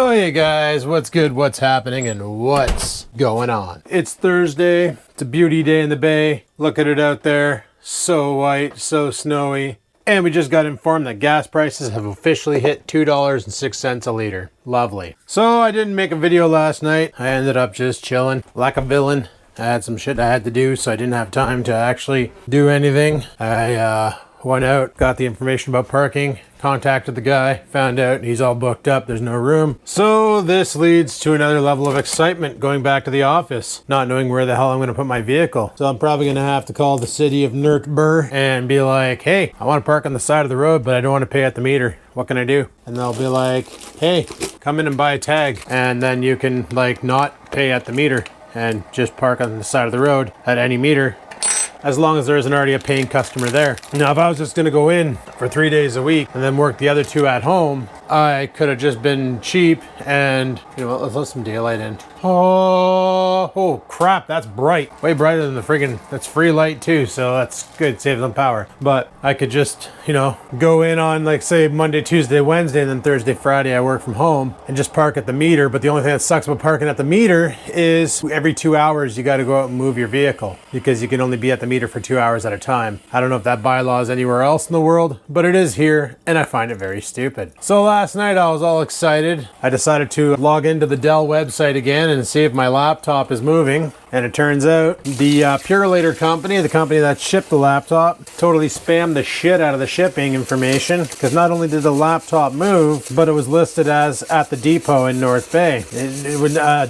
Oh yeah guys, what's good, what's happening, and what's going on? It's Thursday, it's a beauty day in the bay. Look at it out there, so white, so snowy. And we just got informed that gas prices have officially hit $2.06 a liter. Lovely. So I didn't make a video last night. I ended up just chilling like a villain. I had some shit I had to do, so I didn't have time to actually do anything. I went out, got the information about parking, contacted the guy, found out he's all booked up, there's no room. So this leads to another level of excitement going back to the office, not knowing where the hell I'm going to put my vehicle. So I'm probably going to have to call the city of Nurtbur and be like, hey, I want to park on the side of the road, but I don't want to pay at the meter. What can I do? And they'll be like, hey, come in and buy a tag, and then you can like not pay at the meter and just park on the side of the road at any meter, as long as there isn't already a paying customer there. Now, if I was just gonna go in for 3 days a week and then work the other 2 at home, I could have just been cheap and, you know what, let's let some daylight in. Oh crap, that's bright. Way brighter than the friggin', that's free light too, so that's good, saves on power. But I could just, you know, go in on like say Monday, Tuesday, Wednesday, and then Thursday, Friday I work from home and just park at the meter. But the only thing that sucks about parking at the meter is every 2 hours you gotta go out and move your vehicle because you can only be at the meter for 2 hours at a time. I don't know if that bylaw is anywhere else in the world, but it is here and I find it very stupid. So last night I was all excited. I decided to log into the Dell website again and see if my laptop is moving. And it turns out the Purelator company, the company that shipped the laptop, totally spammed the shit out of the shipping information, because not only did the laptop move, but it was listed as at the depot in North Bay.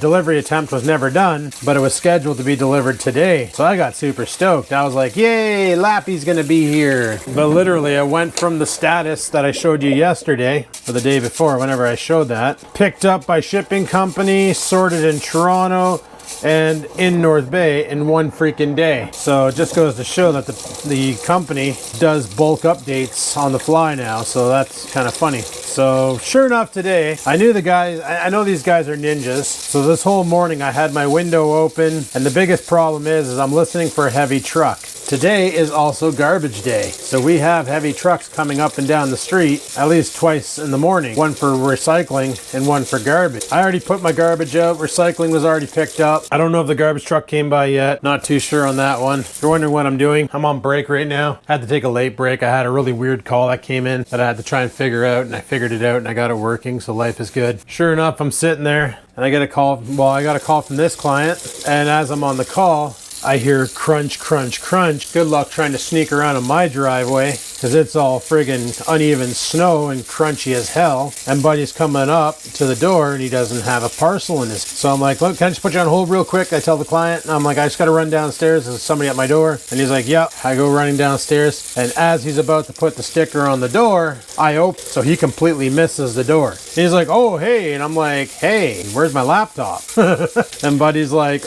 Delivery attempt was never done, but it was scheduled to be delivered today. So I got super stoked. I was like, yay, Lappy's gonna be here. But literally I went from the status that I showed you yesterday, or the day before, whenever I showed that, picked up by shipping company, sorted in Toronto, and in North Bay in one freaking day. So it just goes to show that the company does bulk updates on the fly now, so that's kind of funny. So sure enough today, I knew the guys, I know these guys are ninjas, so this whole morning I had my window open, and the biggest problem is I'm listening for a heavy truck. Today is also garbage day, so we have heavy trucks coming up and down the street at least twice in the morning, one for recycling and one for garbage. I already put my garbage out, recycling was already picked up. I don't know if the garbage truck came by yet, not too sure on that one. If you're wondering what I'm doing, I'm on break right now. I had to take a late break. I had a really weird call that came in that I had to try and figure out, and I figured it out and I got it working, so life is good. Sure enough, I'm sitting there and I get a call, I got a call from this client, and as I'm on the call, I hear crunch, crunch, crunch. Good luck trying to sneak around in my driveway because it's all friggin' uneven snow and crunchy as hell. And Buddy's coming up to the door and he doesn't have a parcel in his. So I'm like, look, can I just put you on hold real quick? I tell the client, and I'm like, I just got to run downstairs. There's somebody at my door. And he's like, yep. I go running downstairs. And as he's about to put the sticker on the door, I open, so he completely misses the door. And he's like, oh, hey. And I'm like, hey, where's my laptop? And Buddy's like,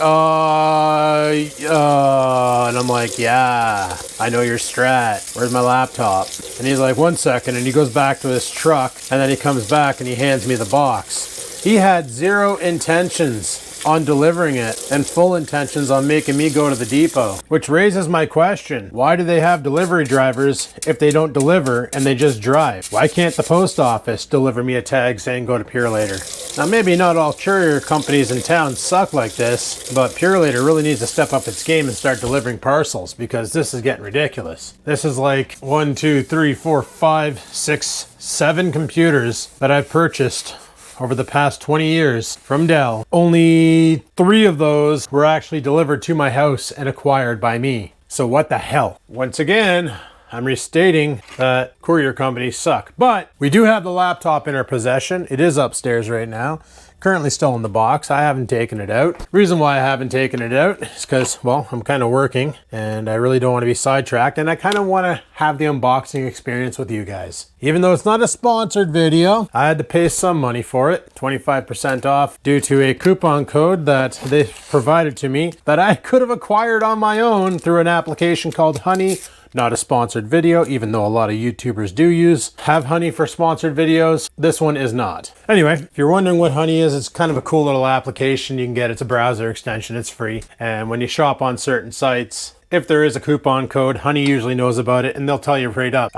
and I'm like, yeah, I know your strat. Where's my laptop? And he's like, 1 second. And he goes back to his truck, and then he comes back and he hands me the box. He had zero intentions on delivering it and full intentions on making me go to the depot, which raises my question. Why do they have delivery drivers if they don't deliver and they just drive? Why can't the post office deliver me a tag saying go to Purelator? Now, maybe not all courier companies in town suck like this, but Purelator really needs to step up its game and start delivering parcels, because this is getting ridiculous. This is like 1, 2, 3, 4, 5, 6, 7 computers that I've purchased over the past 20 years from Dell. Only 3 of those were actually delivered to my house and acquired by me. So what the hell? Once again, I'm restating that courier companies suck. But we do have the laptop in our possession. It is upstairs right now. Currently still in the box. I haven't taken it out. Reason why I haven't taken it out is because, well, I'm kind of working and I really don't want to be sidetracked, and I kind of want to have the unboxing experience with you guys. Even though it's not a sponsored video, I had to pay some money for it, 25% off, due to a coupon code that they provided to me that I could have acquired on my own through an application called Honey. Not a sponsored video, even though a lot of YouTubers do have Honey for sponsored videos. This one is not. Anyway, if you're wondering what Honey is, it's kind of a cool little application you can get. It's a browser extension, it's free. And when you shop on certain sites, if there is a coupon code, Honey usually knows about it and they'll tell you right up.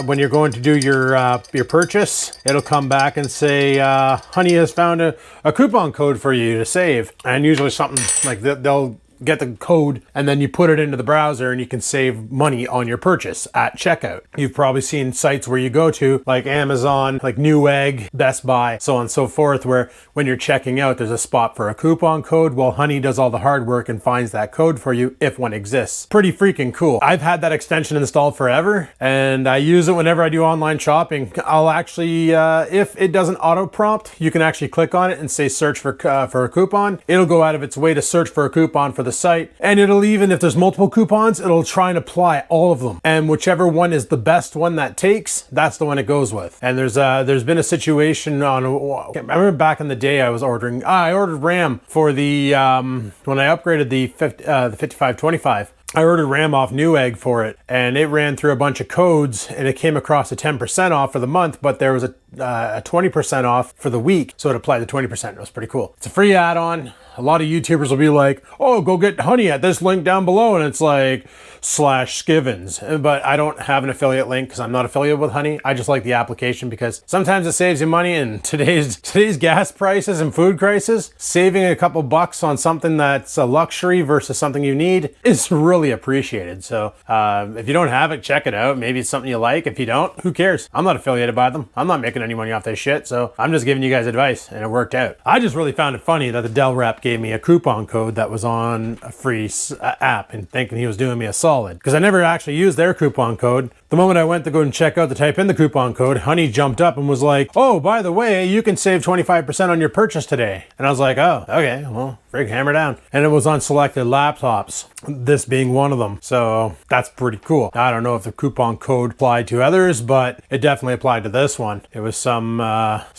When you're going to do your purchase, it'll come back and say, Honey has found a coupon code for you to save. And usually something like that, they'll get the code and then you put it into the browser and you can save money on your purchase at checkout. You've probably seen sites where you go to like Amazon, like Newegg, Best Buy, so on and so forth, where when you're checking out, there's a spot for a coupon code. Well, Honey does all the hard work and finds that code for you if one exists. Pretty freaking cool. I've had that extension installed forever and I use it whenever I do online shopping. I'll actually, if it doesn't auto prompt, you can actually click on it and say search for a coupon. It'll go out of its way to search for a coupon for the site, and it'll even, if there's multiple coupons, it'll try and apply all of them, and whichever one is the best one that takes, that's the one it goes with. And there's been a situation on, I remember back in the day I ordered RAM for the when I upgraded the 5525. I ordered RAM off Newegg for it, and it ran through a bunch of codes, and it came across a 10% off for the month, but there was a 20% off for the week, so it applied the 20%. It was pretty cool. It's a free add-on. A lot of YouTubers will be like, oh, go get Honey at this link down below, and it's like /Skivinz. But I don't have an affiliate link because I'm not affiliated with Honey. I just like the application because sometimes it saves you money, and today's gas prices and food crisis, saving a couple bucks on something that's a luxury versus something you need is really appreciated. So if you don't have it, check it out. Maybe it's something you like. If you don't, who cares? I'm not affiliated by them. I'm not making any money off this shit, so I'm just giving you guys advice, and it worked out. I just really found it funny that the Dell rep gave me a coupon code that was on a free app and thinking he was doing me a solid, because I never actually used their coupon code. The moment I went to go and check out to type in the coupon code, Honey jumped up and was like, oh, by the way, you can save 25% on your purchase today. And I was like, oh, okay, well, frig, hammer down. And it was on selected laptops, this being one of them. So that's pretty cool. I don't know if the coupon code applied to others, but it definitely applied to this one. It was some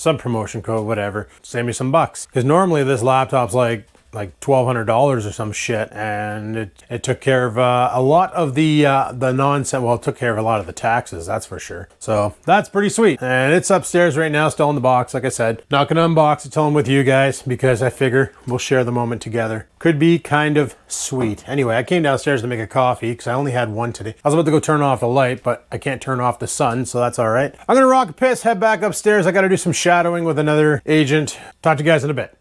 promotion code, whatever. Save me some bucks. Because normally this laptop's like $1,200 or some shit, and it took care of a lot of the nonsense. Well, it took care of a lot of the taxes, that's for sure. So that's pretty sweet, and it's upstairs right now, still in the box. Like I said, not gonna unbox it till I'm with you guys because I figure we'll share the moment together. Could be kind of sweet. Anyway, I came downstairs to make a coffee because I only had one today. I was about to go turn off the light, but I can't turn off the sun, so that's all right. I'm gonna rock a piss, head back upstairs. I gotta do some shadowing with another agent. Talk to you guys in a bit.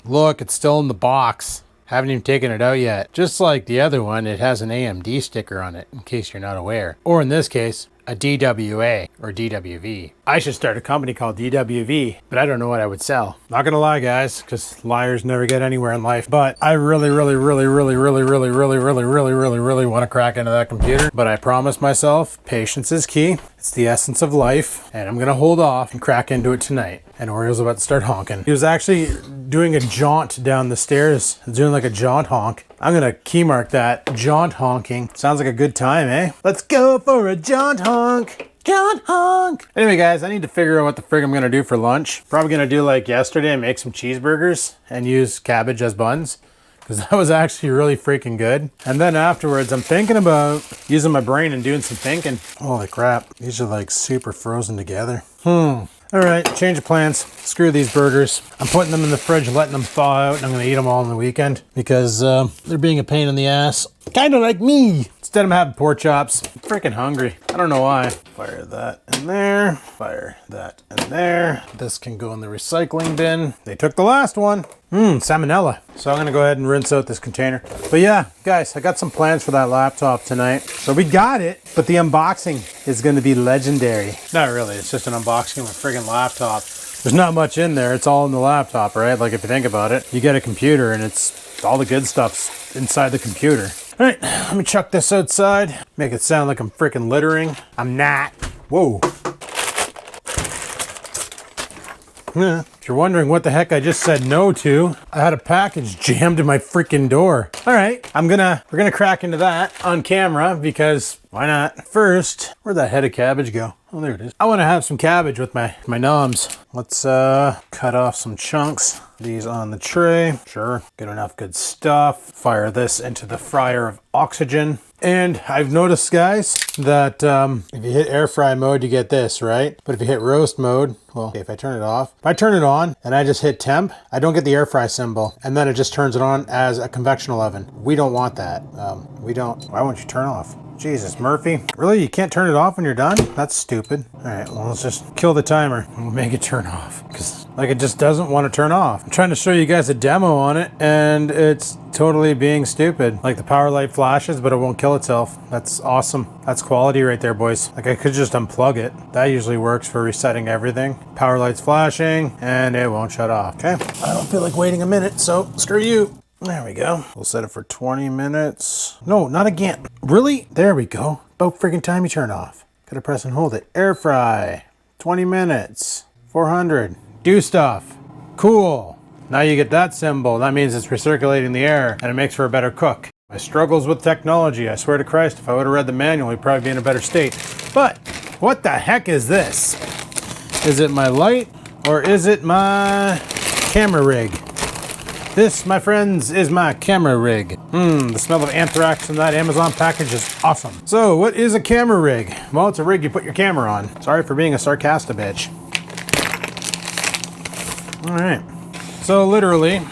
Look, it's still in the box. Haven't even taken it out yet. Just like the other one, it has an AMD sticker on it, in case you're not aware. Or in this case, a DWA or DWV. I should start a company called DWV, but I don't know what I would sell. Not gonna lie, guys, because liars never get anywhere in life. But I really want to crack into that computer. But I promised myself, patience is key. It's the essence of life, and I'm gonna hold off and crack into it tonight. And Oriole's about to start honking. He was actually doing a jaunt down the stairs, doing like a jaunt honk. I'm gonna key mark that, jaunt honking. Sounds like a good time, eh? Let's go for a jaunt honk. Jaunt honk. Anyway, guys, I need to figure out what the frig I'm gonna do for lunch. Probably gonna do like yesterday and make some cheeseburgers and use cabbage as buns, because that was actually really freaking good. And then afterwards, I'm thinking about using my brain and doing some thinking. Holy crap, these are like super frozen together. All right, change of plans. Screw these burgers. I'm putting them in the fridge, letting them thaw out, and I'm gonna eat them all on the weekend because they're being a pain in the ass. Kind of like me. Instead I'm having pork chops. I'm freaking hungry. I don't know why. Fire that in there. Fire that in there. This can go in the recycling bin. They took the last one. Salmonella. So I'm gonna go ahead and rinse out this container. But yeah, guys, I got some plans for that laptop tonight. So we got it, but the unboxing is gonna be legendary. Not really, it's just an unboxing of a friggin' laptop. There's not much in there, it's all in the laptop, right? Like if you think about it, you get a computer and it's all the good stuff's inside the computer. All right, let me chuck this outside. Make it sound like I'm freaking littering. I'm not. Whoa. If you're wondering what the heck I just said no to, I had a package jammed in my freaking door. All right, we're gonna crack into that on camera because why not? First, where'd that head of cabbage go? Oh, there it is. I want to have some cabbage with my noms. Let's cut off some chunks. These on the tray. Sure, good enough good stuff. Fire this into the fryer of oxygen. And I've noticed, guys, that if you hit air fry mode, you get this, right? But if you hit roast mode, well, okay, if I turn it off, if I turn it on and I just hit temp, I don't get the air fry symbol, and then it just turns it on as a convectional oven. We don't want that. We don't. Why won't you turn off? Jesus, Murphy. Really? You can't turn it off when you're done? That's stupid. All right, well, let's just kill the timer and we'll make it turn off. Because, like, it just doesn't want to turn off. I'm trying to show you guys a demo on it, and it's totally being stupid. Like, the power light flashes, but it won't kill itself. That's awesome. That's quality right there, boys. Like, I could just unplug it. That usually works for resetting everything. Power light's flashing, and it won't shut off. Okay? I don't feel like waiting a minute, so screw you. There we go. We'll set it for 20 minutes. No, not again. Really? There we go. About freaking time you turn off. Gotta press and hold it. Air fry. 20 minutes. 400. Do stuff. Cool. Now you get that symbol. That means it's recirculating the air and it makes for a better cook. My struggles with technology. I swear to Christ, if I would have read the manual, we'd probably be in a better state. But what the heck is this? Is it my light or is it my camera rig? This, my friends, is my camera rig. The smell of anthrax in that Amazon package is awesome. So, what is a camera rig? Well, it's a rig you put your camera on. Sorry for being a sarcastic bitch. All right. So, literally,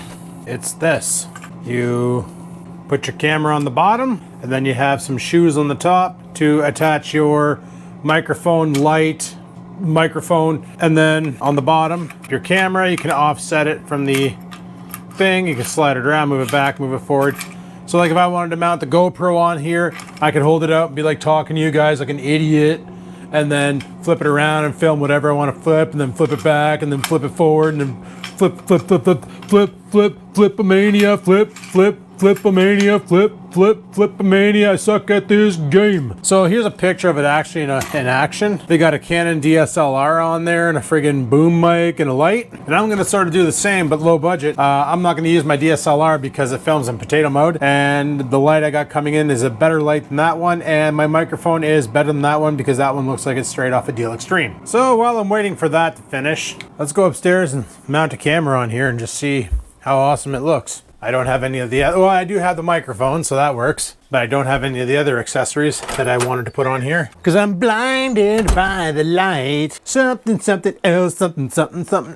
it's this. You put your camera on the bottom, and then you have some shoes on the top to attach your microphone, light, microphone, and then on the bottom, your camera, you can offset it from the thing. You can slide it around, move it back, move it forward. So like if I wanted to mount the GoPro on here, I could hold it out and be like talking to you guys like an idiot, and then flip it around and film whatever I want to flip, and then flip it back, and then flip it forward, and then flip-a-mania, flip-a-mania, flip-a-mania. I suck at this game. So here's a picture of it actually in action. They got a Canon DSLR on there and a friggin' boom mic and a light. And I'm gonna sort of do the same, but low budget. I'm not gonna use my DSLR because it films in potato mode, and the light I got coming in is a better light than that one, and my microphone is better than that one because that one looks like it's straight off a Deal Extreme. So while I'm waiting for that to finish, let's go upstairs and mount a camera on here and just see how awesome it looks. I don't have any of the other, well, I do have the microphone, so that works, but I don't have any of the other accessories that I wanted to put on here because I'm blinded by the light. Something else, something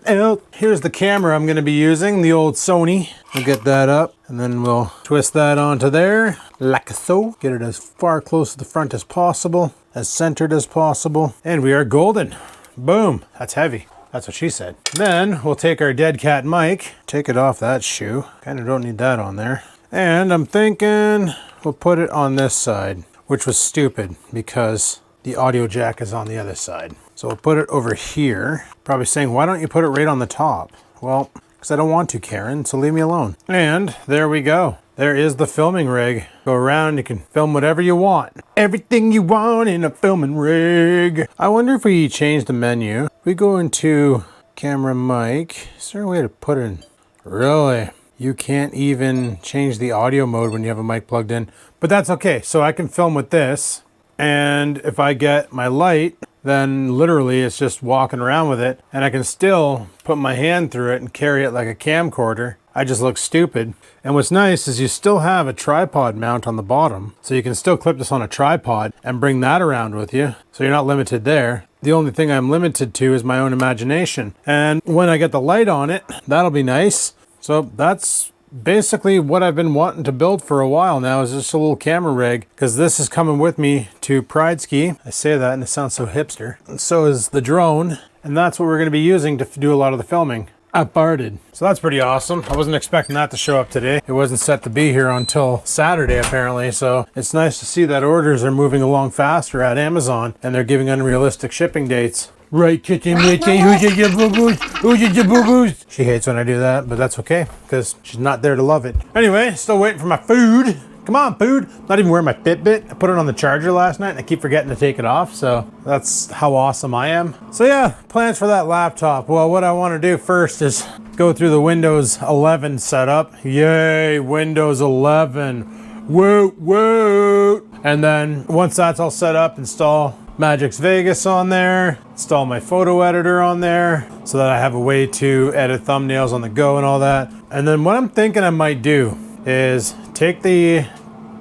else. Here's the camera I'm going to be using, the old Sony. We'll get that up, and then we'll twist that onto there, like so. Get it as far close to the front as possible, as centered as possible, and we are golden. Boom. That's heavy. That's what she said. Then we'll take our dead cat mic, take it off that shoe. Kind of don't need that on there. And I'm thinking we'll put it on this side, which was stupid because the audio jack is on the other side. So we'll put it over here. Probably saying, why don't you put it right on the top? Well, because I don't want to, Karen, so leave me alone. And there we go. There is the filming rig. Go around, you can film whatever you want. Everything you want in a filming rig. I wonder if we change the menu. If we go into camera mic, is there a way to put it in? Really? You can't even change the audio mode when you have a mic plugged in, but that's okay. So I can film with this, and if I get my light, then literally it's just walking around with it, and I can still put my hand through it and carry it like a camcorder. I just look stupid. And what's nice is you still have a tripod mount on the bottom, so you can still clip this on a tripod and bring that around with you, so you're not limited there. The only thing I'm limited to is my own imagination. And when I get the light on it, that'll be nice. So that's basically what I've been wanting to build for a while now, is just a little camera rig, because this is coming with me to Pride Ski. I say that and it sounds so hipster. And so is the drone, and that's what we're going to be using to do a lot of the filming. I farted. So that's pretty awesome. I wasn't expecting that to show up today. It wasn't set to be here until Saturday apparently, so it's nice to see that orders are moving along faster at Amazon and they're giving unrealistic shipping dates. Right, kitchen Mickey, who's your boo-boos? Who's your boo-boos? She hates when I do that, but that's okay, because she's not there to love it. Anyway, still waiting for my food. Come on, food. Not even wearing my Fitbit. I put it on the charger last night and I keep forgetting to take it off, so that's how awesome I am. So yeah, plans for that laptop. Well, what I want to do first is go through the Windows 11 setup. Yay, Windows 11. Woot, woot. And then once that's all set up, install Magix Vegas on there, install my photo editor on there so that I have a way to edit thumbnails on the go and all that. And then what I'm thinking I might do is take the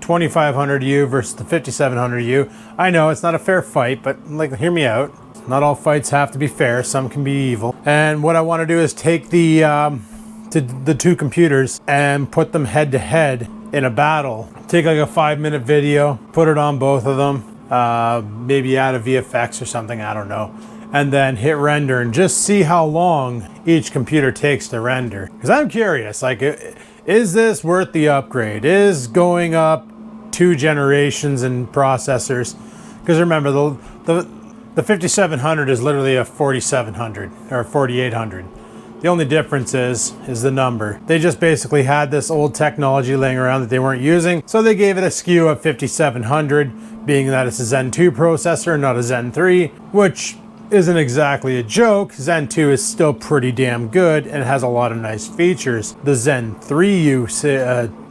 2500U versus the 5700U. I know it's not a fair fight, but like, hear me out. Not all fights have to be fair. Some can be evil. And what I want to do is take the two computers and put them head to head in a battle. Take like a 5-minute video, put it on both of them, maybe add a VFX or something, I don't know, and then hit render and just see how long each computer takes to render. Because I'm curious, like, is this worth the upgrade? Is going up 2 generations in processors? Because remember, the 5700 is literally a 4700 or 4800. The only difference is the number. They just basically had this old technology laying around that they weren't using, so they gave it a SKU of 5700, being that it's a Zen 2 processor, not a Zen 3, which isn't exactly a joke. Zen 2 is still pretty damn good and has a lot of nice features. The Zen 3U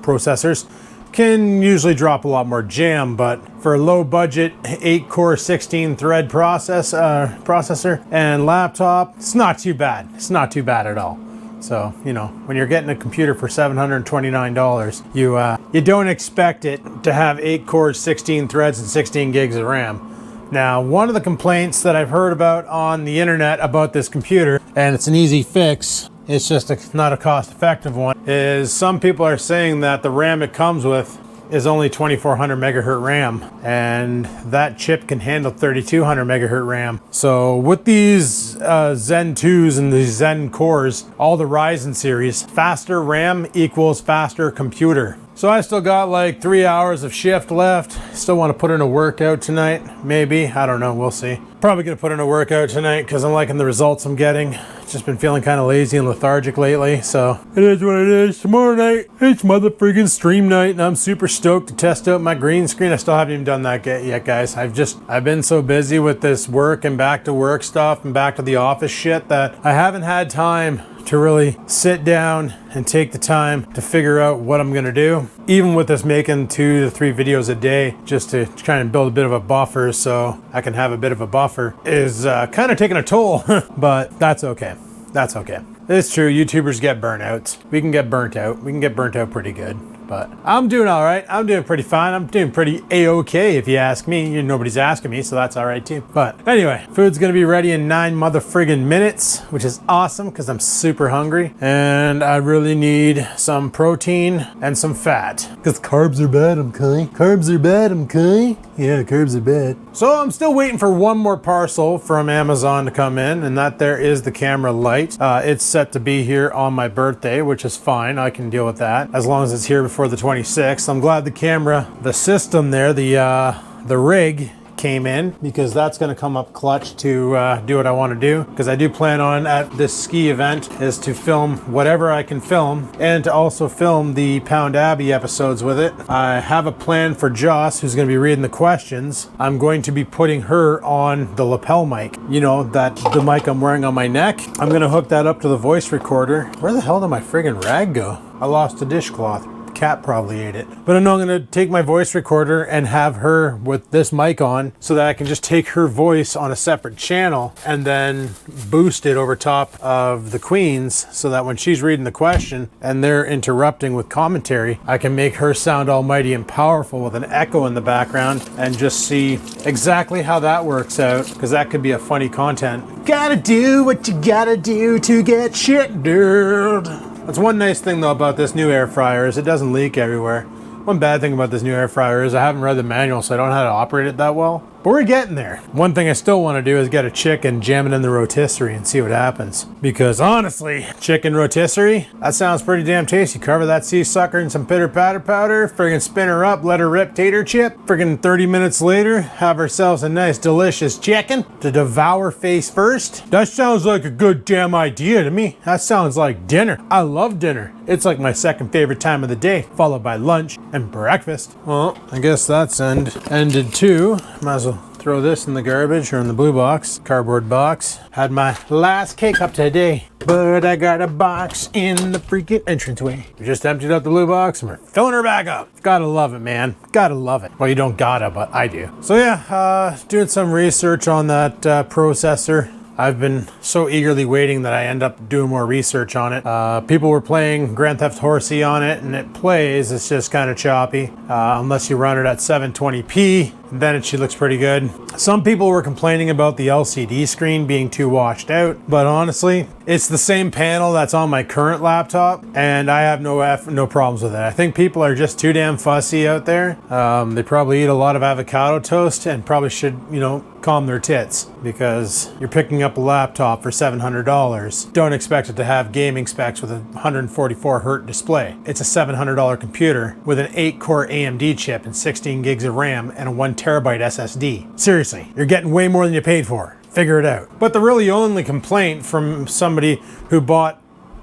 processors can usually drop a lot more jam, but for a low budget 8-core 16-thread processor and laptop, it's not too bad. It's not too bad at all. So, you know, when you're getting a computer for $729, you don't expect it to have 8 cores, 16 threads, and 16 gigs of RAM. Now, one of the complaints that I've heard about on the internet about this computer, and it's an easy fix, it's just not a cost-effective one, is some people are saying that the RAM it comes with is only 2400 megahertz RAM, and that chip can handle 3200 megahertz RAM. So with these Zen 2s and these Zen cores, all the Ryzen series, faster RAM equals faster computer. So I still got like 3 hours of shift left. Still want to put in a workout tonight. Maybe, I don't know, we'll see. Probably gonna put in a workout tonight because I'm liking the results I'm getting. Just been feeling kind of lazy and lethargic lately, so it is what it is. Tomorrow night, it's motherfreaking stream night, and I'm super stoked to test out my green screen. I still haven't even done that yet, guys. I've been so busy with this work and back to work stuff and back to the office shit that I haven't had time to really sit down and take the time to figure out what I'm gonna do. Even with this making 2 to 3 videos a day, just to try and build a bit of a buffer so I can have a bit of a buffer, is kind of taking a toll, but that's okay. That's okay. It's true, YouTubers get burnouts. We can get burnt out. We can get burnt out pretty good. But I'm doing all right. I'm doing pretty fine. I'm doing pretty A-okay if you ask me. Nobody's asking me, so that's all right too. But anyway, food's gonna be ready in 9 motherfriggin' minutes, which is awesome because I'm super hungry and I really need some protein and some fat. Because carbs are bad, okay? Carbs are bad, okay? Yeah, carbs are bad. So I'm still waiting for one more parcel from Amazon to come in, and that there is the camera light. It's set to be here on my birthday, which is fine. I can deal with that as long as it's here before the 26th. I'm glad the camera, the system there, the rig came in, because that's going to come up clutch to do what I want to do. Because I do plan on, at this ski event, is to film whatever I can film, and to also film the Pound Abbey episodes with it. I have a plan for Joss, who's going to be reading the questions. I'm going to be putting her on the lapel mic, you know, the mic I'm wearing on my neck. I'm going to hook that up to the voice recorder. Where the hell did my friggin' rag go? I lost a dishcloth. Cat probably ate it. But I know I'm gonna take my voice recorder and have her with this mic on, so that I can just take her voice on a separate channel and then boost it over top of the Queen's, so that when she's reading the question and they're interrupting with commentary, I can make her sound almighty and powerful with an echo in the background, and just see exactly how that works out, because that could be a funny content. Gotta do what you gotta do to get shit done. That's one nice thing though about this new air fryer, is it doesn't leak everywhere. One bad thing about this new air fryer is I haven't read the manual, so I don't know how to operate it that well. But we're getting there. One thing I still want to do is get a chicken, jam it in the rotisserie, and see what happens. Because honestly, chicken rotisserie, that sounds pretty damn tasty. Cover that sea sucker in some pitter patter powder, friggin' spin her up, let her rip tater chip. Friggin' 30 minutes later, have ourselves a nice delicious chicken to devour face first. That sounds like a good damn idea to me. That sounds like dinner. I love dinner. It's like my second favorite time of the day, followed by lunch and breakfast. Well, I guess that's ended too. Might as well throw this in the garbage, or in the blue box, cardboard box. Had my last cake up today, but I got a box in the freaking entranceway. We just emptied out the blue box and we're filling her back up. Gotta love it, man. Gotta love it. Well, you don't gotta, but I do. So yeah, doing some research on that processor. I've been so eagerly waiting that I end up doing more research on it. People were playing Grand Theft Horsey on it, and it plays. It's just kind of choppy unless you run it at 720p. Then she looks pretty good. Some people were complaining about the LCD screen being too washed out, but honestly, it's the same panel that's on my current laptop, and I have no problems with it. I think people are just too damn fussy out there. They probably eat a lot of avocado toast and probably should, you know, calm their tits, because you're picking up a laptop for $700. Don't expect it to have gaming specs with a 144 Hz display. It's a $700 computer with an 8-core AMD chip and 16 gigs of RAM and a 1 terabyte SSD. Seriously, you're getting way more than you paid for. Figure it out. But the really only complaint from somebody who bought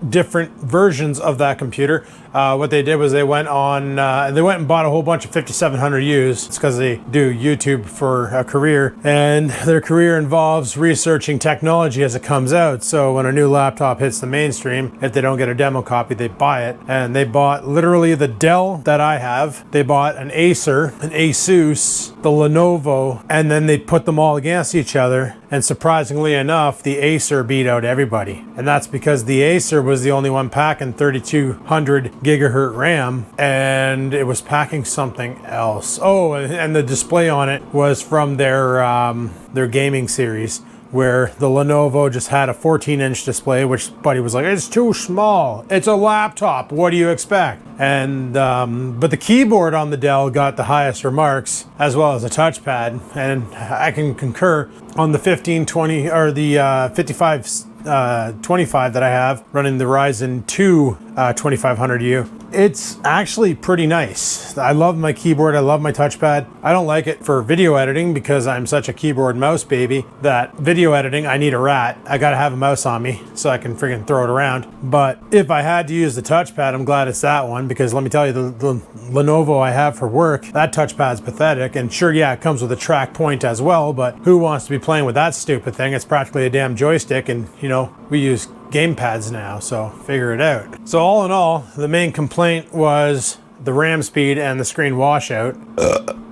different versions of that computer, what they did was they went and bought a whole bunch of 5700Us. It's because they do YouTube for a career, and their career involves researching technology as it comes out. So when a new laptop hits the mainstream, if they don't get a demo copy, they buy it. And they bought literally the Dell that I have, they bought an Acer, an Asus, the Lenovo, and then they put them all against each other. And surprisingly enough, the Acer beat out everybody. And that's because the Acer was the only one packing 3200 gigahertz RAM, and it was packing something else. Oh, and the display on it was from their gaming series, where the Lenovo just had a 14-inch display, which buddy was like, it's too small. It's a laptop. What do you expect? And but the keyboard on the Dell got the highest remarks, as well as a touchpad. And I can concur on the 1520 or the 5525 that I have running the Ryzen 2 2500U. It's actually pretty nice. I love my keyboard. I love my touchpad. I don't like it for video editing because I'm such a keyboard mouse baby that video editing, I need a rat. I gotta have a mouse on me so I can freaking throw it around. But if I had to use the touchpad, I'm glad it's that one, because let me tell you, the Lenovo I have for work, that touchpad's pathetic. And sure, yeah, it comes with a track point as well, but who wants to be playing with that stupid thing? It's practically a damn joystick, and you know, we use game pads now, so figure it out. So all in all, the main complaint was the RAM speed and the screen washout.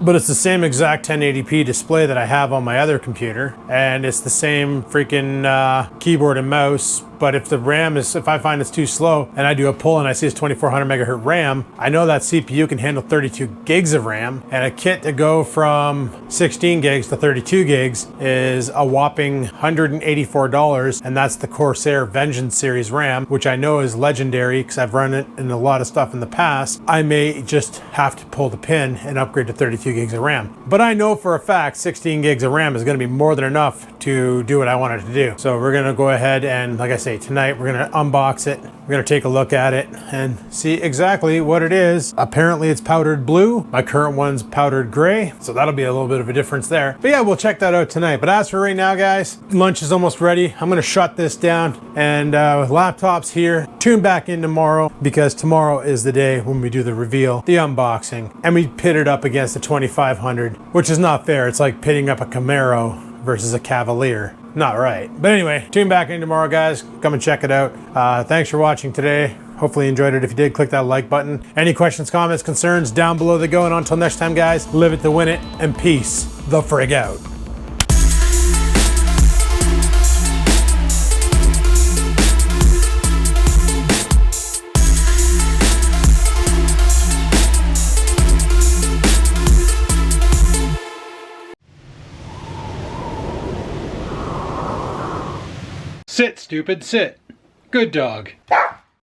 But it's the same exact 1080p display that I have on my other computer, and it's the same freaking keyboard and mouse. But if I find it's too slow and I do a pull and I see it's 2400 megahertz RAM, I know that CPU can handle 32 gigs of RAM, and a kit to go from 16 gigs to 32 gigs is a whopping $184, and that's the Corsair Vengeance series RAM, which I know is legendary because I've run it in a lot of stuff in the past. I may just have to pull the pin and upgrade to 32 gigs of RAM. But I know for a fact 16 gigs of RAM is going to be more than enough to do what I wanted to do. So we're going to go ahead and, like I say, tonight we're going to unbox it. We're going to take a look at it and see exactly what it is. Apparently it's powdered blue. My current one's powdered gray, so that'll be a little bit of a difference there. But yeah, we'll check that out tonight. But as for right now, guys, lunch is almost ready. I'm going to shut this down, and with laptops here, tune back in tomorrow, because tomorrow is the day when we do the reveal, the unboxing, and we pit it up against the 2500, which is not fair. It's like pitting up a Camaro versus a Cavalier. Not right. But anyway, tune back in tomorrow, guys. Come and check it out. Thanks for watching today. Hopefully you enjoyed it. If you did, click that like button. Any questions, comments, concerns, down below they go. And until next time, guys, live it to win it, and peace the frig out. Sit, stupid, sit. Good dog.